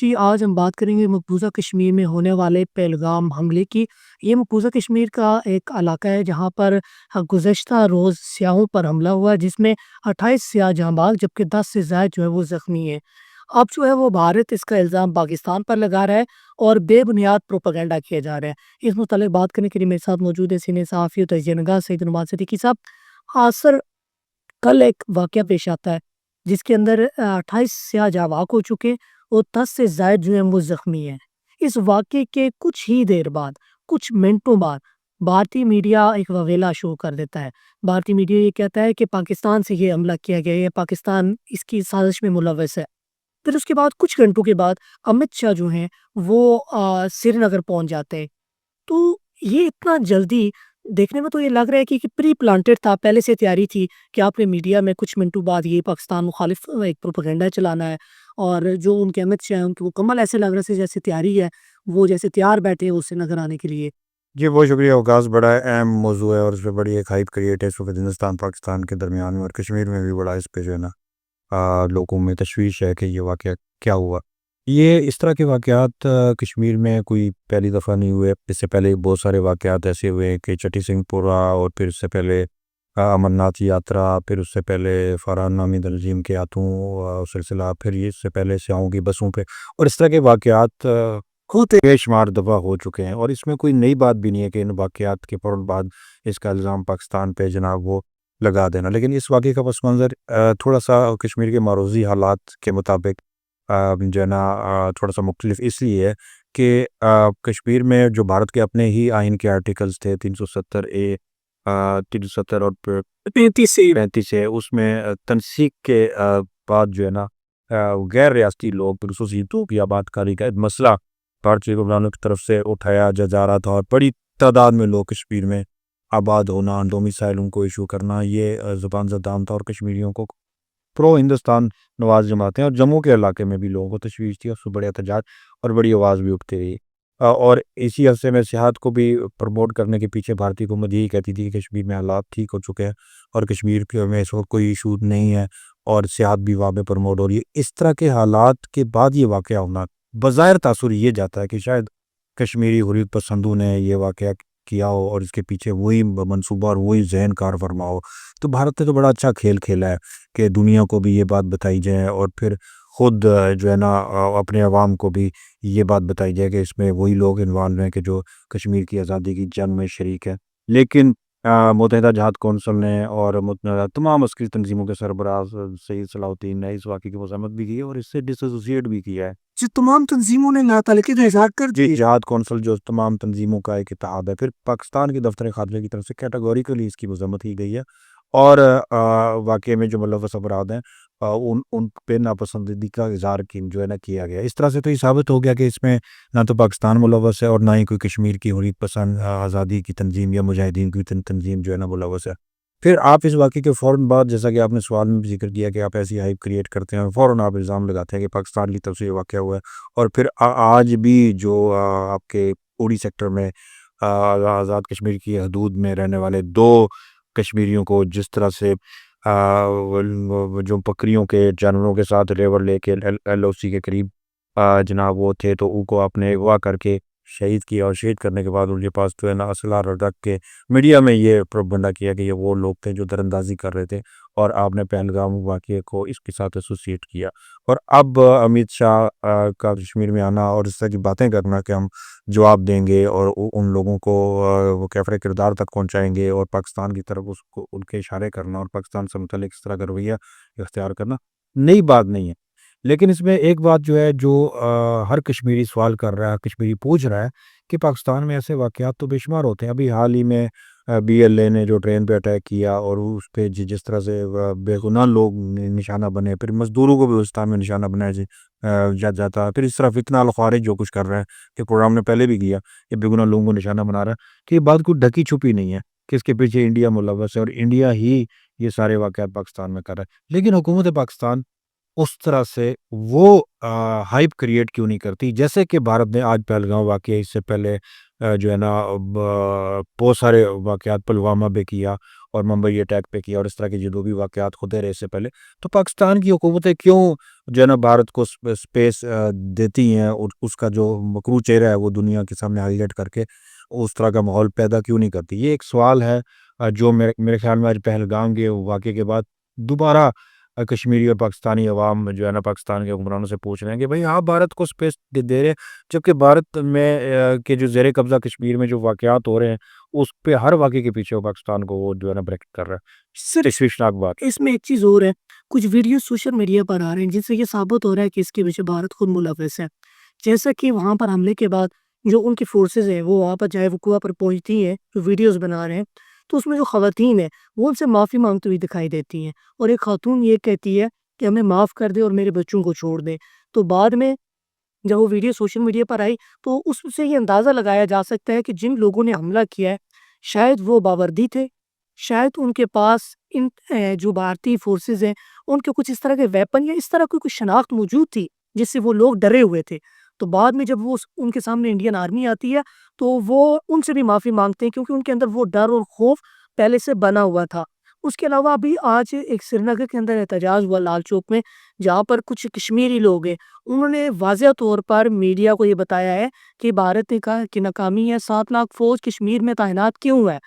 جی، آج ہم بات کریں گے مقبوضہ کشمیر میں ہونے والے پہلگام حملے کی۔ یہ مقبوضہ کشمیر کا ایک علاقہ ہے جہاں پر گزشتہ روز سیاحوں پر حملہ ہوا، جس میں 28 سیاح جاں بحق جبکہ 10 سے زائد جو ہے وہ زخمی ہیں۔ اب جو ہے وہ بھارت اس کا الزام پاکستان پر لگا رہا ہے اور بے بنیاد پروپیگنڈا کیا جا رہا ہے۔ اس متعلق بات کرنے کے لیے میرے ساتھ موجود ہے سینئر صحافی و تجزیہ نگار سعید نعمان صدیقی صاحب۔ سر، کل ایک واقعہ پیش آتا ہے جس کے اندر 28 سیاح جاں بحق ہو چکے اور 10 سے زائد جو ہیں وہ زخمی ہیں۔ اس واقعے کے کچھ ہی دیر بعد، کچھ منٹوں بعد، بھارتی میڈیا ایک وویلا شو کر دیتا ہے۔ بھارتی میڈیا یہ کہتا ہے کہ پاکستان سے یہ حملہ کیا گیا ہے، پاکستان اس کی سازش میں ملوث ہے۔ پھر اس کے بعد کچھ گھنٹوں کے بعد امت شاہ جو ہیں وہ سری نگر پہنچ جاتے ہیں۔ تو یہ اتنا جلدی دیکھنے میں تو یہ لگ رہا ہے کہ پری پلانٹڈ تھا، پہلے سے تیاری تھی کہ آپ نے میڈیا میں کچھ منٹوں بعد یہ پاکستان مخالف ایک پروپیگنڈا چلانا ہے، اور جو ان کے امت شاہ ہیں ان کے مکمل ایسے لگ رہا ہے جیسے تیاری ہے، وہ جیسے تیار بیٹھے ہیں اس سے نظر آنے کے لیے۔ جی بہت شکریہ اوکاس، بڑا اہم موضوع ہے اور اس پہ بڑی ایک ہائپ کریٹ ہے اس وقت ہندوستان پاکستان کے درمیان میں، اور کشمیر میں بھی بڑا اس پہ جو ہے نا لوگوں میں تشویش ہے کہ یہ واقعہ کیا ہوا۔ یہ اس طرح کے واقعات کشمیر میں کوئی پہلی دفعہ نہیں ہوئے، اس سے پہلے بہت سارے واقعات ایسے ہوئے کہ چٹی سنگھ پورہ، اور پھر اس سے پہلے امرناتھ یاترا، پھر اس سے پہلے فرحان نامی تنظیم کے ہاتھوں سلسلہ، پھر یہ اس سے پہلے سیاحوں کی بسوں پہ، اور اس طرح کے واقعات ہوتے بے شمار دفعہ ہو چکے ہیں، اور اس میں کوئی نئی بات بھی نہیں ہے کہ ان واقعات کے فوراً بعد اس کا الزام پاکستان پہ جناب وہ لگا دینا۔ لیکن اس واقعے کا پس منظر تھوڑا سا کشمیر کے معروضی حالات کے مطابق جو ہے نا تھوڑا سا مختلف اس لیے ہے کہ کشمیر میں جو بھارت کے اپنے ہی آئین کے آرٹیکلز تھے 370A 370 اور 35 ہے، اس میں تنسیق کے بعد جو ہے نا غیر ریاستی لوگ خصوصیتوں کی آباد کاری کا ایک مسئلہ بھارتی حکمرانوں کی طرف سے اٹھایا جا رہا تھا، اور بڑی تعداد میں لوگ کشمیر میں آباد ہونا، ڈومیسائل ان کو ایشو کرنا، یہ زبان زدام تھا، اور کشمیریوں کو پرو ہندوستان نواز جماعتیں اور جموں کے علاقے میں بھی لوگوں کو تشویش تھی، اور اس سے بڑے احتجاج اور بڑی آواز بھی اٹھتی رہی۔ اور اسی عرصے میں سیاحت کو بھی پروموٹ کرنے کے پیچھے بھارتی حکومت یہی کہتی تھی کہ کشمیر میں حالات ٹھیک ہو چکے ہیں اور کشمیر میں اس وقت کوئی ایشو نہیں ہے، اور سیاحت بھی وہاں پہ پروموٹ ہو رہی ہے۔ اس طرح کے حالات کے بعد یہ واقعہ ہونا بظاہر تاثر یہ جاتا ہے کہ شاید کشمیری حریت پسندوں نے یہ واقعہ کیا ہو اور اس کے پیچھے وہی منصوبہ اور وہی ذہن کار فرما ہو۔ تو بھارت نے تو بڑا اچھا کھیل کھیلا ہے کہ دنیا کو بھی یہ بات بتائی جائے، اور پھر خود جو ہے نا اپنے عوام کو بھی یہ بات بتائی جائے کہ اس میں وہی لوگ انوالو ہیں کہ جو کشمیر کی آزادی کی جنگ میں شریک ہے۔ لیکن متحدہ جہاد کونسل نے اور تمام عسکری تنظیموں کے سربراہ سید صلاح الدین نے اس واقعے کی مذمت بھی کی ہے اور اس سے ڈس ایسوسیٹ بھی کیا ہے۔ جی، تمام تنظیموں نے ناتعلقی کا اظہار کر جی، جہاد کونسل جو تمام تنظیموں کا ایک اتحاد ہے، پھر پاکستان کی دفتر خارجہ کی طرف سے کیٹاگوریکلی اس کی مذمت کی گئی ہے، اور واقعے میں جو ملوث افراد ہیں ان پہ ناپسندیدگی کا اظہار جو ہے نا کیا گیا۔ اس طرح سے تو یہ ثابت ہو گیا کہ اس میں نہ تو پاکستان ملوث ہے اور نہ ہی کوئی کشمیر کی حریت پسند آزادی کی تنظیم یا مجاہدین کی تنظیم جو ہے نا ملوث ہے۔ پھر آپ اس واقعے کے فوراً بعد، جیسا کہ آپ نے سوال میں بھی ذکر کیا کہ آپ ایسی ہائپ کریٹ کرتے ہیں، فوراً آپ الزام لگاتے ہیں کہ پاکستان کی طرف سے یہ واقعہ ہوا ہے، اور پھر آج بھی جو آپ کے اوڑی سیکٹر میں آزاد کشمیر کی حدود میں رہنے والے 2 کشمیریوں کو جس طرح سے جو بکریوں کے جانوروں کے ساتھ ریور لے کے LOC کے قریب جناب وہ تھے، تو ان کو آپ نے اغوا کر کے شہید کیا، اور شہید کرنے کے بعد ان کے پاس جو ہے نا اسلحہ رکھ کے میڈیا میں یہ پروپیگنڈا کیا کہ یہ وہ لوگ تھے جو دراندازی کر رہے تھے، اور آپ نے پہلگام واقعے کو اس کے ساتھ ایسوسیٹ کیا۔ اور اب امت شاہ کا کشمیر میں آنا اور اس طرح کی باتیں کرنا کہ ہم جواب دیں گے اور ان لوگوں کو وہ کیفر کردار تک پہنچائیں گے، اور پاکستان کی طرف اس کو ان کے اشارے کرنا اور پاکستان سے متعلق اس طرح کا رویہ اختیار کرنا نئی بات نہیں ہے۔ لیکن اس میں ایک بات جو ہے جو ہر کشمیری سوال کر رہا ہے، کشمیری پوچھ رہا ہے کہ پاکستان میں ایسے واقعات تو بے شمار ہوتے ہیں۔ ابھی حال ہی میں BLA نے جو ٹرین پہ اٹیک کیا اور اس پہ جس طرح سے بے گناہ لوگ نشانہ بنے، پھر مزدوروں کو بھی اس ٹائم میں نشانہ بنایا جاتا ہے، پھر اس طرح فتنہ الخوارج جو کچھ کر رہا ہے کہ پروگرام نے پہلے بھی کیا کہ بے گناہ لوگوں کو نشانہ بنا رہا ہے، کہ یہ بات کوئی ڈھکی چھپی نہیں ہے کہ اس کے پیچھے انڈیا ملوث ہے اور انڈیا ہی یہ سارے واقعات پاکستان میں کر رہا ہے۔ لیکن حکومت پاکستان اس طرح سے وہ ہائپ کریٹ کیوں نہیں کرتی جیسے کہ بھارت نے آج پہلگام واقعہ، اس سے پہلے جو ہے نا بہت سارے واقعات پلوامہ پہ کیا، اور ممبئی اٹیک پہ کیا اور اس طرح کے جو بھی واقعات ہوتے رہے اس سے پہلے، تو پاکستان کی حکومتیں کیوں جو ہے نا بھارت کو اسپیس دیتی ہیں اور اس کا جو مکروہ چہرہ ہے وہ دنیا کے سامنے ہائی لائٹ کر کے اس طرح کا ماحول پیدا کیوں نہیں کرتی؟ یہ ایک سوال ہے جو میرے خیال میں آج پہلگام کے واقعے کے بعد دوبارہ کشمیری اور پاکستانی عوام جو ہے نا پاکستان کے حکمرانوں سے پوچھ رہے ہیں کہ بھئی آپ بھارت کو اسپیس دے رہے ہیں، جبکہ بھارت میں کے جو زیر قبضہ کشمیر میں جو واقعات ہو رہے ہیں اس پہ ہر واقعے کے پیچھے وہ پاکستان کو وہ جو ہے نا بریکٹ کر رہا ہے۔ صرف تشویشناک بات۔ اس میں ایک چیز اور ہے، کچھ ویڈیو سوشل میڈیا پر آ رہے ہیں جن سے یہ ثابت ہو رہا ہے کہ اس کے پیچھے بھارت خود ملوث ہے، جیسا کہ وہاں پر حملے کے بعد جو ان کی فورسز ہیں وہ وہاں پر جائے وقوع پر پہنچتی ہیں، جو ویڈیوز بنا رہے ہیں، تو اس میں جو خواتین ہیں وہ ان سے معافی مانگتی ہوئی دکھائی دیتی ہیں، اور ایک خاتون یہ کہتی ہے کہ ہمیں معاف کر دے اور میرے بچوں کو چھوڑ دے۔ تو بعد میں جب وہ ویڈیو سوشل میڈیا پر آئی تو اس سے یہ اندازہ لگایا جا سکتا ہے کہ جن لوگوں نے حملہ کیا ہے شاید وہ باوردی تھے، شاید ان کے پاس ان جو بھارتی فورسز ہیں ان کے کچھ اس طرح کے ویپن یا اس طرح کی کوئی شناخت موجود تھی جس سے وہ لوگ ڈرے ہوئے تھے۔ تو بعد میں جب وہ ان کے سامنے انڈین آرمی آتی ہے تو وہ ان سے بھی معافی مانگتے ہیں کیونکہ ان کے اندر وہ ڈر اور خوف پہلے سے بنا ہوا تھا۔ اس کے علاوہ ابھی آج ایک سری نگر کے اندر احتجاج ہوا لال چوک میں، جہاں پر کچھ کشمیری لوگ ہیں، انہوں نے واضح طور پر میڈیا کو یہ بتایا ہے کہ بھارت نے کہا کہ ناکامی ہے، 7 لاکھ فوج کشمیر میں تعینات کیوں ہے؟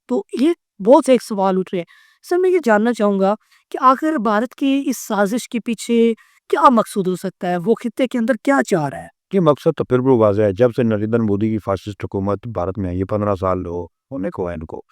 تو یہ بہت سے ایک سوال اٹھ رہے ہیں۔ سر میں یہ جاننا چاہوں گا کہ آخر بھارت کی اس سازش کے پیچھے کیا مقصود ہو سکتا ہے؟ وہ خطے کے اندر کیا چاہ رہا ہے؟ یہ مقصد تو پھر بھی واضح ہے، جب سے نریندر مودی کی فاسسٹ حکومت بھارت میں آئی ہے 15 سال ہونے کو ہے ان کو،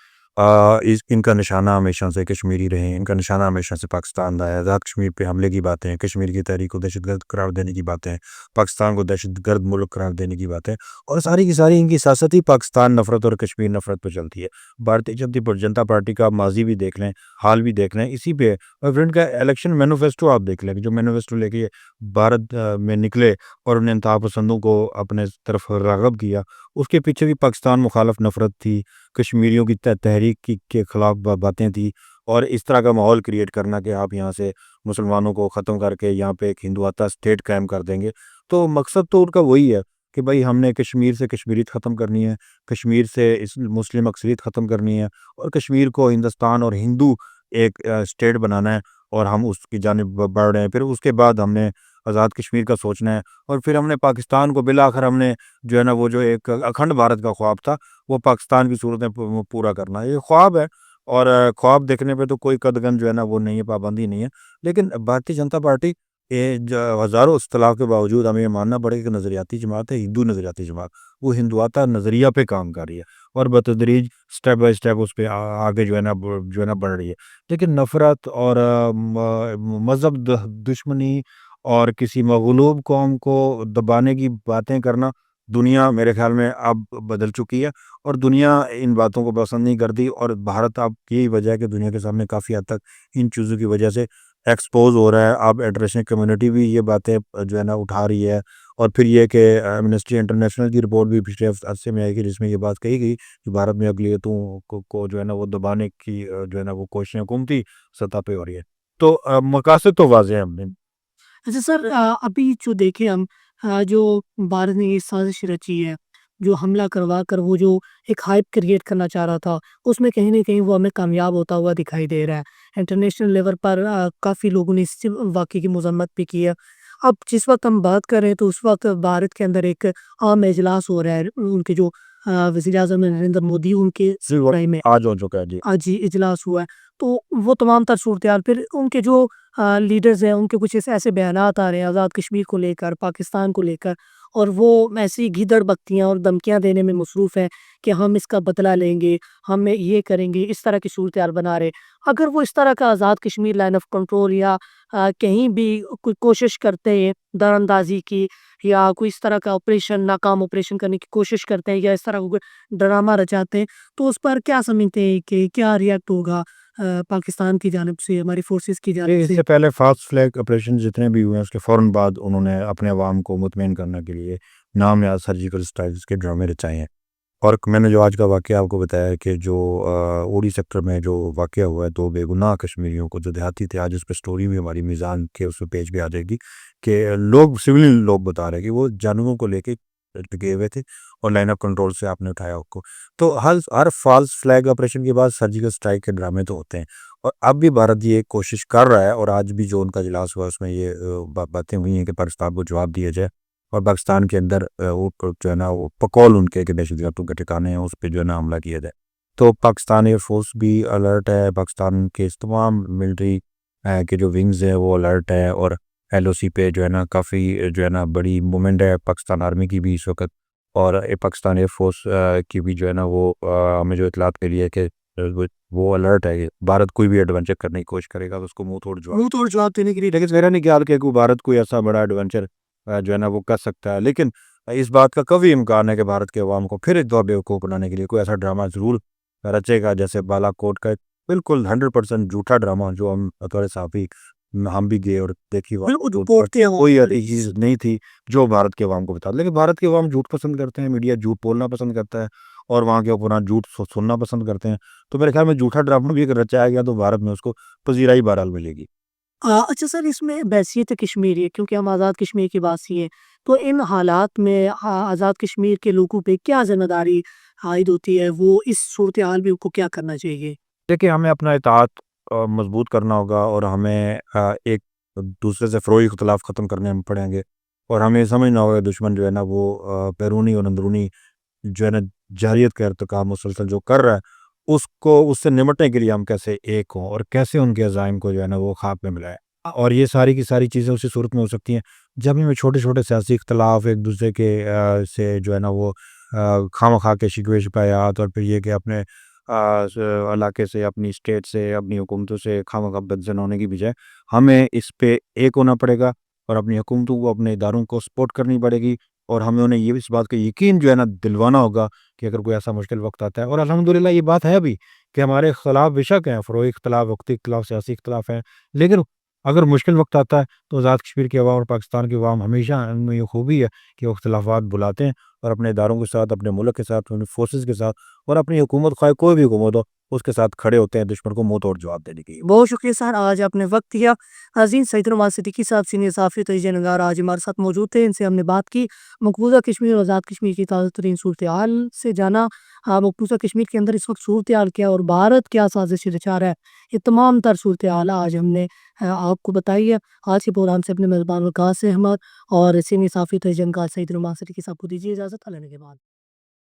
ان کا نشانہ ہمیشہ سے کشمیری رہے ہیں، ان کا نشانہ ہمیشہ سے پاکستان رہا ہے۔ آزاد کشمیر پہ حملے کی باتیں، کشمیر کی تحریک کو دہشت گرد قرار دینے کی باتیں، پاکستان کو دہشت گرد ملک قرار دینے کی باتیں، اور ساری کی ساری ان کی سیاست ہی پاکستان نفرت اور کشمیر نفرت پہ چلتی ہے۔ بھارتیہ جنتا پارٹی کا ماضی بھی دیکھ لیں، حال بھی دیکھ لیں، اسی پہ ان کا الیکشن مینوفیسٹو آپ دیکھ لیں کہ جو مینوفیسٹو لے کے بھارت میں نکلے اور انہیں انتہا پسندوں کو اپنے طرف راغب کیا، اس کے پیچھے بھی پاکستان مخالف نفرت تھی، کشمیریوں کی تحریک کے خلاف باتیں تھی، اور اس طرح کا ماحول کریٹ کرنا کہ آپ یہاں سے مسلمانوں کو ختم کر کے یہاں پہ ایک ہندوتا اسٹیٹ قائم کر دیں گے۔ تو مقصد تو ان کا وہی ہے کہ بھائی ہم نے کشمیر سے کشمیریت ختم کرنی ہے، کشمیر سے مسلم اکثریت ختم کرنی ہے، اور کشمیر کو ہندوستان اور ہندو ایک اسٹیٹ بنانا ہے، اور ہم اس کی جانب بڑھ رہے ہیں۔ پھر اس کے بعد ہم نے آزاد کشمیر کا سوچنا ہے، اور پھر ہم نے پاکستان کو بالآخر ہم نے جو ہے نا وہ جو ایک اکھنڈ بھارت کا خواب تھا وہ پاکستان کی صورت میں پورا کرنا ہے۔ یہ خواب ہے، اور خواب دیکھنے پہ تو کوئی قدغن جو ہے نا وہ نہیں ہے، پابندی نہیں ہے، لیکن بھارتیہ جنتا پارٹی ہزاروں اختلاف کے باوجود ہمیں یہ ماننا پڑے کہ نظریاتی جماعت ہے، ہندو نظریاتی جماعت، وہ ہندواتا نظریہ پہ کام کر رہی ہے، اور بتدریج سٹیپ بائی سٹیپ اس پہ آگے جو ہے نا بڑھ رہی ہے۔ لیکن نفرت اور مذہب دشمنی اور کسی مغلوب قوم کو دبانے کی باتیں کرنا، دنیا میرے خیال میں اب بدل چکی ہے، اور دنیا ان باتوں کو پسند نہیں کرتی، اور بھارت اب یہی وجہ ہے کہ دنیا کے سامنے کافی حد تک ان چیزوں کی وجہ سے ایکسپوز ہو رہا ہے۔ اب انٹرنیشنل کمیونٹی بھی یہ باتیں جو ہے نا اٹھا رہی ہے، اور پھر یہ کہ ایمنسٹی انٹرنیشنل کی رپورٹ بھی پچھلے عرصے میں آئی گی جس میں یہ بات کہی گئی کہ بھارت میں اقلیتوں کو جو ہے نا وہ دبانے کی جو ہے نا وہ کوششیں حکومتی سطح پہ ہو رہی ہے۔ تو مقاصد تو واضح ہیں۔ اچھا سر، ابھی جو دیکھیں ہم، جو بھارت نے یہ سازش رچی ہے، جو حملہ کروا کر وہ جو ایک ہائپ کریٹ کرنا چاہ رہا تھا، اس میں کہیں نہ کہیں وہ ہمیں کامیاب ہوتا ہوا دکھائی دے رہا ہے۔ انٹرنیشنل لیول پر کافی لوگوں نے اس واقعے کی مذمت بھی کی ہے۔ اب جس وقت ہم بات کر رہے ہیں تو اس وقت بھارت کے اندر ایک عام اجلاس ہو رہا ہے، ان کے جو وزیر اعظم نریندر مودی ان کے رائے میں آج ہو چکا ہے جی۔ آج ہی اجلاس ہوا ہے، تو وہ تمام تر صورتحال پھر ان کے جو لیڈرز ہیں ان کے کچھ ایسے بیانات آ رہے ہیں آزاد کشمیر کو لے کر، پاکستان کو لے کر، اور وہ ایسی گیدڑ بکتیاں اور دھمکیاں دینے میں مصروف ہیں کہ ہم اس کا بدلہ لیں گے، ہم یہ کریں گے، اس طرح کی صورتحال بنا رہے۔ اگر وہ اس طرح کا Azad Kashmir line of control یا کہیں بھی کوئی کوشش کرتے ہیں در اندازی کی، یا کوئی اس طرح کا آپریشن ناکام آپریشن کرنے کی کوشش کرتے ہیں، یا اس طرح کا ڈرامہ رچاتے ہیں، تو اس پر کیا سمجھتے ہیں کہ کیا ریئیکٹ ہوگا پاکستان کی جانب سے، ہماری فورسز کی جانب اس سے؟ سے پہلے فاسٹ فلیگ آپریشن جتنے بھی ہوئے ہیں اس کے فوراً بعد انہوں نے اپنے عوام کو مطمئن کرنے کے لیے نام یا سرجیکل اسٹرائکس کے ڈرامے رچائے ہیں۔ اور میں نے جو آج کا واقعہ آپ کو بتایا ہے کہ جو اوڑی سیکٹر میں جو واقعہ ہوا ہے 2 بے گناہ کشمیریوں کو جو دیہاتی تھے، آج اس پہ سٹوری بھی ہماری میزان کے اس پہ پیج پہ آ جائے گی کہ لوگ سویلین لوگ بتا رہے ہیں کہ وہ جانوروں کو لے کے گئے ہوئے تھے اور لائن آف کنٹرول سے آپ نے اٹھایا اس کو. تو ہر فالس فلیگ آپریشن کے بعد سرجیکل اسٹرائک کے ڈرامے تو ہوتے ہیں, اور اب بھی بھارت یہ کوشش کر رہا ہے, اور آج بھی جو ان کا اجلاس ہوا اس میں یہ باتیں ہوئی ہیں کہ پاکستان کو جواب دیا جائے, اور پاکستان کے اندر وہ جو ہے نا وہ پکول ان کے کہ دہشت گردوں کے ٹھکانے ہیں اس پہ جو ہے نا حملہ کیا جائے. تو پاکستان ایئر فورس بھی الرٹ ہے, پاکستان کے تمام ملٹری کے جو ونگز ہیں وہ الرٹ ہے, اور ایل او سی پہ جو ہے نا کافی جو ہے نا بڑی موومنٹ ہے پاکستان آرمی کی بھی اس وقت, اور پاکستان ایئر فورس کی بھی جو ہے نا وہ ہمیں جو اطلاعات ملی ہے کہ وہ الرٹ ہے کہ بھارت کوئی بھی ایڈونچر کرنے کی کوشش کرے گا تو اس کو منہ توڑ جواب دینے کے لیے. لیکن میرا نہیں خیال کہ بھارت کوئی ایسا بڑا ایڈونچر جو ہے نا وہ کر سکتا ہے, لیکن اس بات کا کبھی امکان ہے کہ بھارت کے عوام کو پھر ایک دور بیوقوف بنانے کے لیے کوئی ایسا ڈرامہ ضرور رچے گا, جیسے بالا کوٹ کا ایک بالکل 100% جھوٹا ڈرامہ جو ہم بطور صحافی ہم بھی گئے اور دیکھی, کوئی ایسی چیز نہیں تھی جو بھارت کے عوام کو بتا. لیکن بھارت کے عوام جھوٹ پسند کرتے ہیں, میڈیا جھوٹ بولنا پسند کرتا ہے, اور وہاں کے اوپر جھوٹ سننا پسند کرتے ہیں. تو میرے خیال میں جھوٹا ڈرامہ بھی اگر رچایا گیا تو بھارت میں اس کو پذیرائی بہرحال ملے گی. اچھا سر، اس میں بحثیت کشمیر ہے کیونکہ ہم آزاد کشمیر کی باسی ہیں، تو ان حالات میں آزاد کشمیر کے لوگوں پہ کیا ذمہ داری عائد ہوتی ہے؟ وہ اس صورتحال میں ان کو کیا کرنا چاہیے؟ دیکھیں, ہمیں اپنا اطاعت مضبوط کرنا ہوگا, اور ہمیں ایک دوسرے سے فروئی اختلاف ختم کرنے پڑیں گے, اور ہمیں سمجھنا ہوگا کہ دشمن جو ہے نا وہ بیرونی اور اندرونی جو ہے نا جارحیت کا ارتکاب مسلسل جو کر رہا ہے اس سے نمٹنے کے لیے ہم کیسے ایک ہوں اور کیسے ان کے عزائم کو جو ہے نا وہ خاک میں ملائیں. اور یہ ساری کی ساری چیزیں اسی صورت میں ہو سکتی ہیں جب ہمیں چھوٹے چھوٹے سیاسی اختلاف ایک دوسرے کے سے جو ہے نا وہ خواہ خواہ کے شکوے شکایات, اور پھر یہ کہ اپنے علاقے سے, اپنی اسٹیٹ سے, اپنی حکومتوں سے خواہ خواہ بدزن ہونے کی بجائے ہمیں اس پہ ایک ہونا پڑے گا, اور اپنی حکومتوں کو, اپنے اداروں کو سپورٹ کرنی پڑے گی, اور ہمیں انہیں یہ اس بات کا یقین جو ہے نا دلوانا ہوگا کہ اگر کوئی ایسا مشکل وقت آتا ہے, اور الحمدللہ یہ بات ہے بھی کہ ہمارے اختلاف بے شک ہیں, فروئی اختلاف, وقتی اختلاف, سیاسی اختلاف ہیں, لیکن اگر مشکل وقت آتا ہے تو آزاد کشمیر کے عوام اور پاکستان کے عوام ہمیشہ ان میں یہ خوبی ہے کہ وہ اختلافات بلاتے ہیں, اور اپنے اداروں کے ساتھ, اپنے ملک کے ساتھ, اپنے فورسز کے ساتھ, اور اپنی حکومت خواہ کوئی بھی حکومت ہو اس کے ساتھ کھڑے ہوتے ہیں دشمن کو منہ توڑ جواب دینے کی. بہت شکریہ سر، آج آپ نے وقت دیا. عظیم سعید نعمان صدیقی صاحب سینئر صحافی تجزیہ نگار آج ہمارے ساتھ موجود تھے. ان سے ہم نے بات کی مقبوضہ کشمیر اور آزاد کشمیر کی تازہ ترین صورتحال سے جانا. مقبوضہ کشمیر کے اندر اس وقت صورتحال کیا اور بھارت کیا سازش رچا رہا ہے، یہ تمام تر صورتحال آج ہم نے آپ کو بتائی ہے. آج کے پروگرام سے اپنے میزبان وقاص احمد اور سینئر صحافی تجزیہ نگار سعید نعمان صدیقی صاحب کو دیجیے اجازت. اللہ کے بعد.